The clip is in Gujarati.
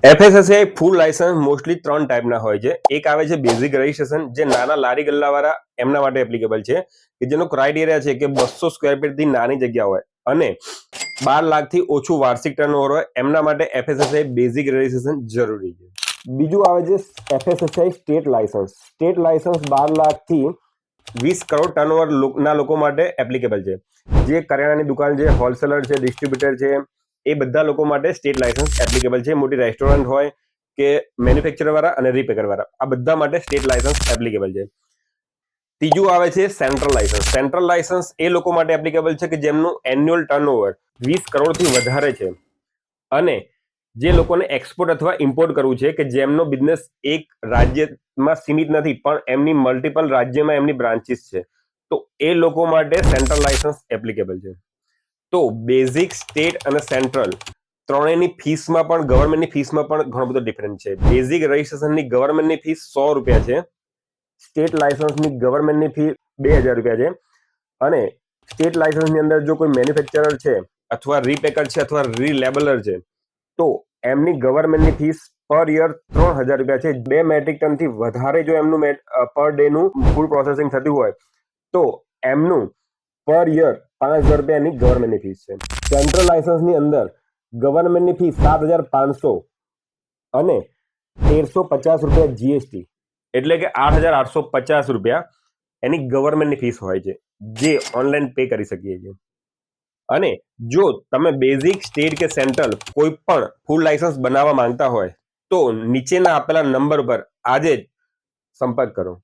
એફએસએસઆઈ ફૂલ લાયસન્સ મોસ્ટલી 3 ટાઈપના હોય છે. એક આવે છે બેઝિક રજીસ્ટ્રેશન, જે નાના લારી ગલ્લાવાળા એમના માટે એપ્લિકેબલ છે, કે જેનો ક્રાઇટેરિયા છે કે 200 સ્ક્વેર ફીટથી નાની જગ્યા હોય અને 12 લાખથી ઓછું વાર્ષિક ટર્નઓવર હોય, એમના માટે એફએસએસઆઈ બેઝિક રજીસ્ટ્રેશન જરૂરી છે. બીજું આવે છે FSSAI state licence. State licence 12 લાખથી 20 કરોડ ટર્નઓવર ના લોકો માટે એપ્લિકેબલ છે. જે કરિયાણાની દુકાન છે, હોલસેલર છે, ડિસ્ટ્રીબ્યુટર છે, એ બધા લોકો માટે સ્ટેટ લાયસન્સ એપ્લિકેબલ છે. મોટી રેસ્ટોરન્ટ હોય કે મેન્યુફેક્ચર વાળા અને રિપેકર વાળા, આ બધા માટે સ્ટેટ લાયસન્સ એપ્લિકેબલ છે. ત્રીજું આવે છે સેન્ટ્રલ લાયસન્સ. સેન્ટ્રલ લાયસન્સ એ લોકો માટે એપ્લિકેબલ છે કે જેમનું એન્યુઅલ ટર્નઓવર 20 કરોડથી વધારે છે અને જે લોકોને એક્સપોર્ટ અથવા ઇમ્પોર્ટ કરવું છે, કે જેમનો બિઝનેસ એક રાજ્યમાં સીમિત નથી પણ એમની મલ્ટિપલ રાજ્યમાં એમની બ્રાન્ચીસ છે, તો એ લોકો માટે સેન્ટ્રલ લાયસન્સ એપ્લિકેબલ છે. તો બેઝિક, સ્ટેટ અને સેન્ટ્રલ ત્રણેયની ફીસમાં પણ, ગવર્મેન્ટની ફીસમાં પણ ઘણો બધો ડિફરન્સ છે. બેઝિક રજીસ્ટ્રેશનની ગવર્મેન્ટની ફીસ 100 રૂપિયા છે. સ્ટેટ લાયસન્સની ગવર્મેન્ટની ફી 2000 રૂપિયા છે. અને સ્ટેટ લાયસન્સની અંદર જો કોઈ મેન્યુફેક્ચરર છે અથવા રીપેકર છે અથવા રીલેબલર છે, તો એમની ગવર્મેન્ટની ફીસ પર યર 3000 રૂપિયા છે. 2 મેટ્રિક ટનથી વધારે જો એમનું પર ડેનું ફૂડ પ્રોસેસિંગ થતું હોય તો એમનું પર યર 5000 રૂપિયાની ગવર્મેન્ટની ફીસ છે. સેન્ટ્રલ લાયસન્સની અંદર ગવર્મેન્ટની ફી 7500 અને 1350 રૂપિયા જીએસટી, એટલે કે 8850 રૂપિયા એની ગવર્મેન્ટની ફીસ હોય છે, જે ઓનલાઈન પે કરી શકીએ છીએ. અને જો તમે બેઝિક, સ્ટેટ કે સેન્ટ્રલ કોઈ પણ ફૂલ લાયસન્સ બનાવવા માંગતા હોય તો નીચેના આપેલા નંબર પર આજે જ સંપર્ક કરો.